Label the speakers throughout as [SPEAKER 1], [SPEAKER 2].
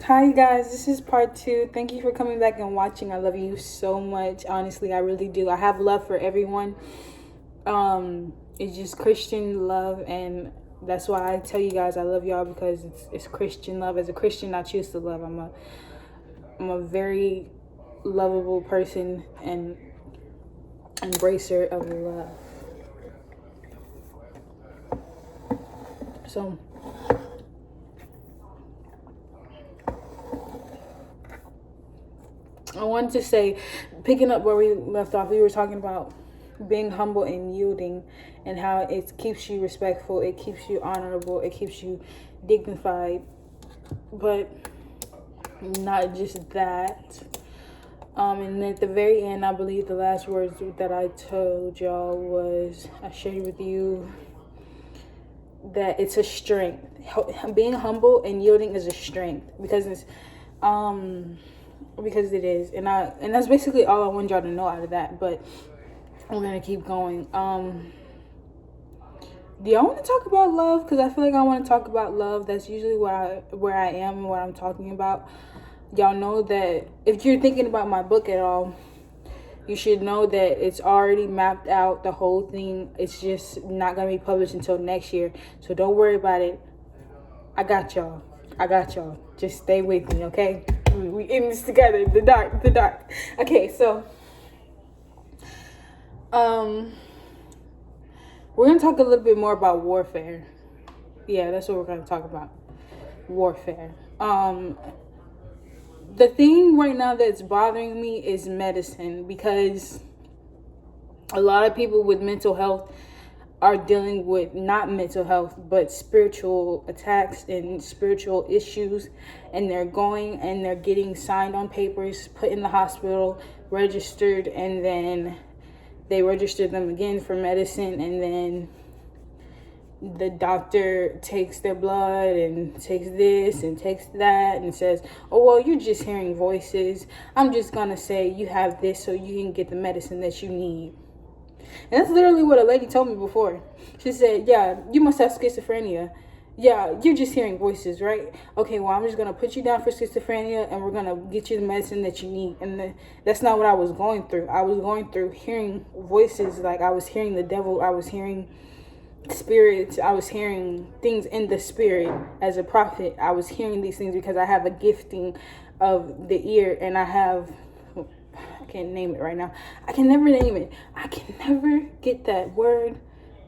[SPEAKER 1] Hi guys, this is part two. Thank you for coming back and watching. I love you so much. Honestly, I really do. I have love for everyone. It's just Christian love, and that's why I tell you guys I love y'all, because it's Christian love. As a Christian, I choose to love. I'm a very lovable person and embracer of love. So I wanted to say, picking up where we left off, we were talking about being humble and yielding, and how it keeps you respectful, it keeps you honorable, it keeps you dignified. But not just that. And at the very end, I believe the last words that I told y'all was, I shared with you that it's a strength. Being humble and yielding is a strength, because it is, and that's basically all I want y'all to know out of that. But we're gonna keep going. Do y'all want to talk about love? Because I feel like I want to talk about love. That's usually where I am and what I'm talking about. Y'all know that if you're thinking about my book at all, you should know that it's already mapped out, the whole thing. It's just not going to be published until next year. So don't worry about it. I got y'all. Just stay with me, okay? We in this together. The dark. Okay, so we're going to talk a little bit more about warfare. Yeah, that's what we're going to talk about. Warfare. The thing right now that's bothering me is medicine, because a lot of people with mental health are dealing with not mental health, but spiritual attacks and spiritual issues. And they're going and they're getting signed on papers, put in the hospital, registered, and then they register them again for medicine, and then the doctor takes their blood and takes this and takes that and says, oh, well, you're just hearing voices. I'm just going to say you have this so you can get the medicine that you need. And that's literally what a lady told me before. She said, yeah, you must have schizophrenia. Yeah, you're just hearing voices, right? Okay, well, I'm just going to put you down for schizophrenia, and we're going to get you the medicine that you need. And that's not what I was going through. I was going through hearing voices. Like, I was hearing the devil. I was hearing spirits. I was hearing things in the spirit. As a prophet, I was hearing these things because I have a gifting of the ear, and I can't name it right now. I can never name it. I can never get that word.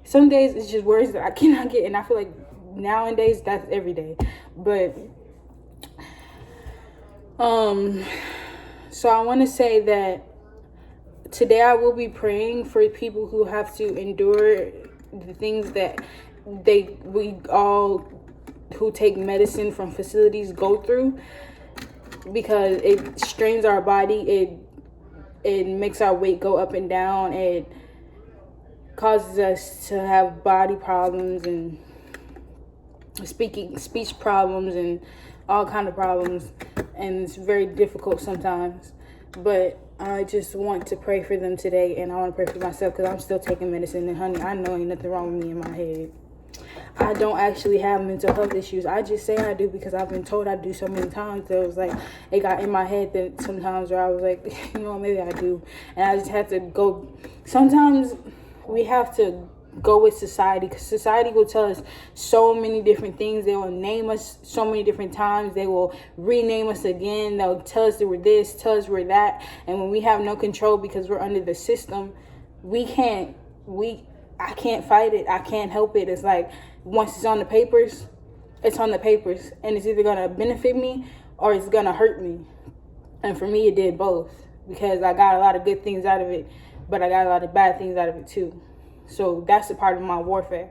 [SPEAKER 1] Some days it's just words that I cannot get, and I feel like nowadays that's every day. But so I want to say that today I will be praying for people who have to endure the things that we all who take medicine from facilities go through, because it strains our body, it makes our weight go up and down, it causes us to have body problems and speech problems and all kind of problems, and it's very difficult sometimes. But I just want to pray for them today, and I want to pray for myself, because I'm still taking medicine. And honey, I know ain't nothing wrong with me in my head. I don't actually have mental health issues. I just say I do because I've been told I do so many times. That it was like, it got in my head that sometimes where I was like, you know, maybe I do. And I just have to go. Sometimes we have to go with society, because society will tell us so many different things. They will name us so many different times. They will rename us again. They'll tell us that we're this, tell us we're that. And when we have no control because we're under the system, I can't fight it. I can't help it. It's like, once it's on the papers, it's on the papers, and it's either gonna benefit me or it's gonna hurt me. And for me, it did both, because I got a lot of good things out of it, but I got a lot of bad things out of it too. So that's a part of my warfare,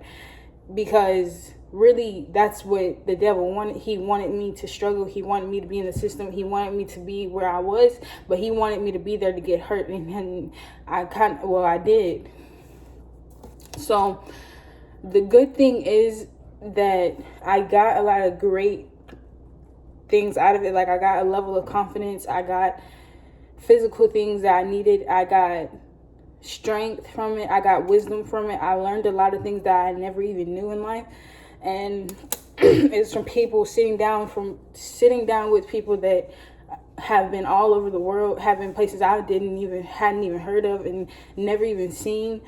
[SPEAKER 1] because really that's what the devil wanted. He wanted me to struggle. He wanted me to be in the system. He wanted me to be where I was, but he wanted me to be there to get hurt. And I did. So the good thing is that I got a lot of great things out of it. Like, I got a level of confidence. I got physical things that I needed. I got strength from it. I got wisdom from it. I learned a lot of things that I never even knew in life. And is from people sitting down with people that have been all over the world, have been places I hadn't even heard of and never even seen,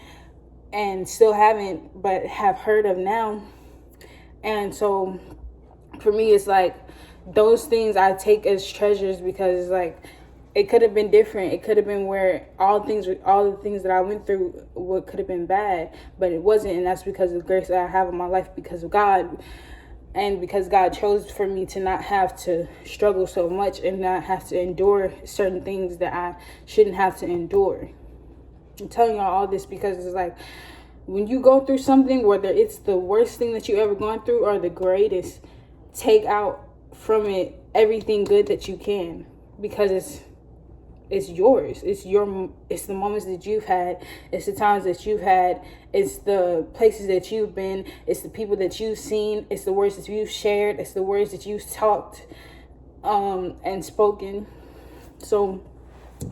[SPEAKER 1] and still haven't, but have heard of now. And so for me, it's like those things I take as treasures, because like it could have been different. It could have been where all the things that I went through could have been bad, but it wasn't. And that's because of the grace that I have in my life, because of God. And because God chose for me to not have to struggle so much and not have to endure certain things that I shouldn't have to endure. I'm telling y'all all this because it's like, when you go through something, whether it's the worst thing that you ever gone through or the greatest, take out from it everything good that you can, because it's yours. It's the moments that you've had. It's the times that you've had. It's the places that you've been. It's the people that you've seen. It's the words that you've shared. It's the words that you've talked and spoken. So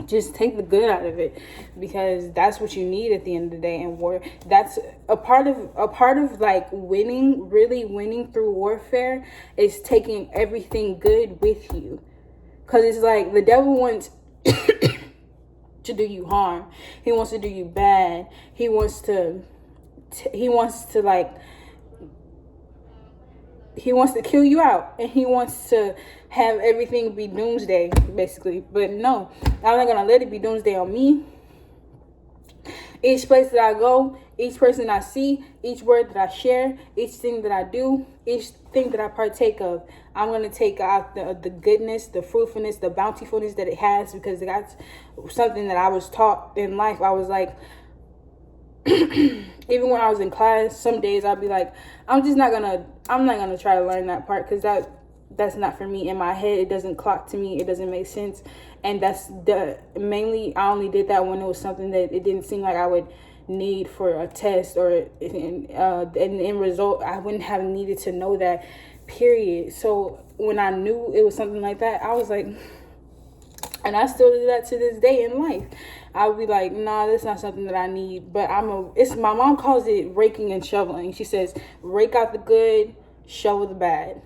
[SPEAKER 1] just take the good out of it, because that's what you need at the end of the day. And that's a part of like really winning through warfare, is taking everything good with you. Because it's like the devil wants to do you harm. He wants to do you bad. He wants to kill you out, and he wants to have everything be doomsday, basically. But no, I'm not gonna let it be doomsday on me. Each place that I go, each person I see, each word that I share, each thing that I do, each thing that I partake of, I'm going to take out the goodness, the fruitfulness, the bountifulness that it has, because that's something that I was taught in life. I was like, even when I was in class, some days I'd be like, I'm not going to try to learn that part, because that's not for me. In my head, it doesn't clock to me. It doesn't make sense. And that's mainly, I only did that when it was something that it didn't seem like I would need for a test, or in end result, I wouldn't have needed to know that, period. So when I knew it was something like that, I was like, and I still do that to this day in life. I would be like, nah, that's not something that I need. But my mom calls it raking and shoveling. She says, rake out the good, shovel the bad.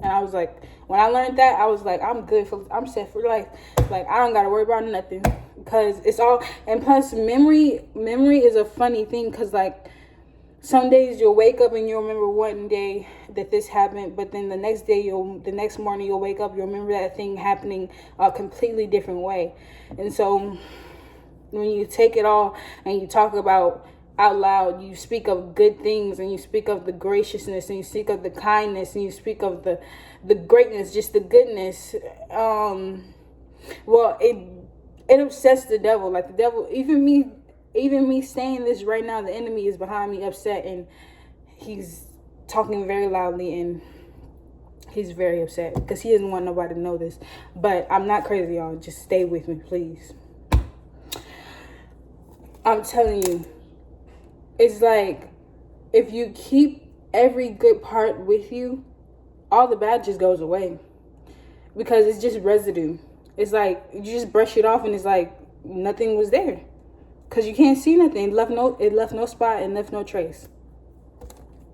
[SPEAKER 1] And I was like, when I learned that, I was like, I'm set for life. Like, I don't got to worry about nothing, because it's all, and plus memory is a funny thing, because like some days you'll wake up and you'll remember one day that this happened, but then the next morning you'll wake up, you'll remember that thing happening a completely different way. And so when you take it all and you talk about out loud, you speak of good things, and you speak of the graciousness, and you speak of the kindness, and you speak of the greatness, just the goodness. Well, it upsets the devil. Like the devil, even me saying this right now, the enemy is behind me, upset, and he's talking very loudly, and he's very upset because he doesn't want nobody to know this. But I'm not crazy, y'all. Just stay with me, please. I'm telling you, it's like, if you keep every good part with you, all the bad just goes away, because it's just residue. It's like you just brush it off, and it's like nothing was there, because you can't see nothing. It left no spot and left no trace.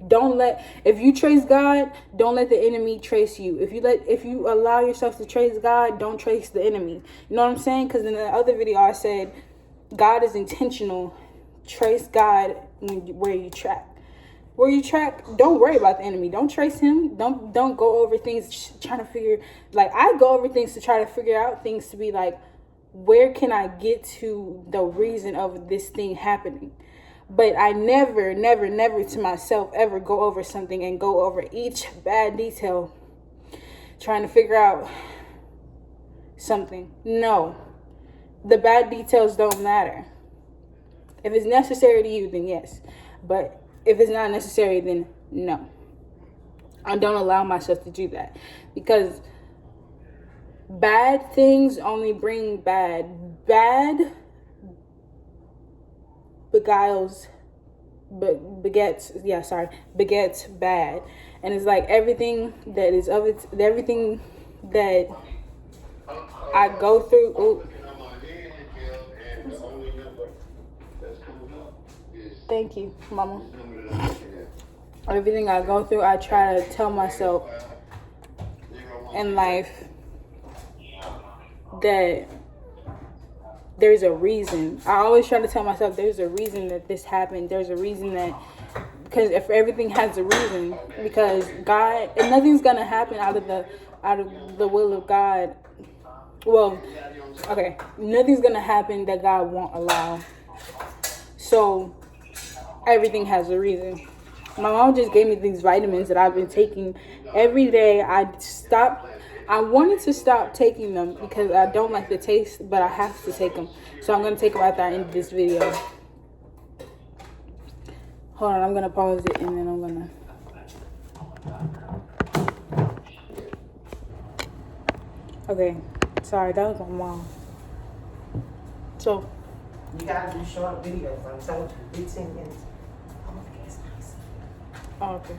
[SPEAKER 1] If you trace God, don't let the enemy trace you. If you allow yourself to trace God, don't trace the enemy. You know what I'm saying? Because in the other video I said, God is intentional. Trace God where you track. Where you track, don't worry about the enemy. Don't trace him. Don't go over things trying to figure. Like, I go over things to try to figure out things, to be like, where can I get to the reason of this thing happening? But I never to myself ever go over something and go over each bad detail trying to figure out something. No, the bad details don't matter. If it's necessary to you, then yes. But if it's not necessary, then no. I don't allow myself to do that, because bad things only bring bad. Bad begets bad. And it's like everything that I go through. Thank you, Mama. everything I go through, I try to tell myself in life that there's a reason. I always try to tell myself there's a reason that this happened. There's a reason that, because if everything has a reason, because God, and nothing's gonna happen out of the will of God. Well, okay, nothing's gonna happen that God won't allow. So everything has a reason. My mom just gave me these vitamins that I've been taking every day. I wanted to stop taking them because I don't like the taste, but I have to take them. So I'm going to take them after I end this video. Hold on, I'm going to pause it and then I'm going to... Okay, sorry, that was my mom. So...
[SPEAKER 2] You gotta do short videos. I'm telling you, 15 minutes. Oh, okay.
[SPEAKER 1] Oh, okay.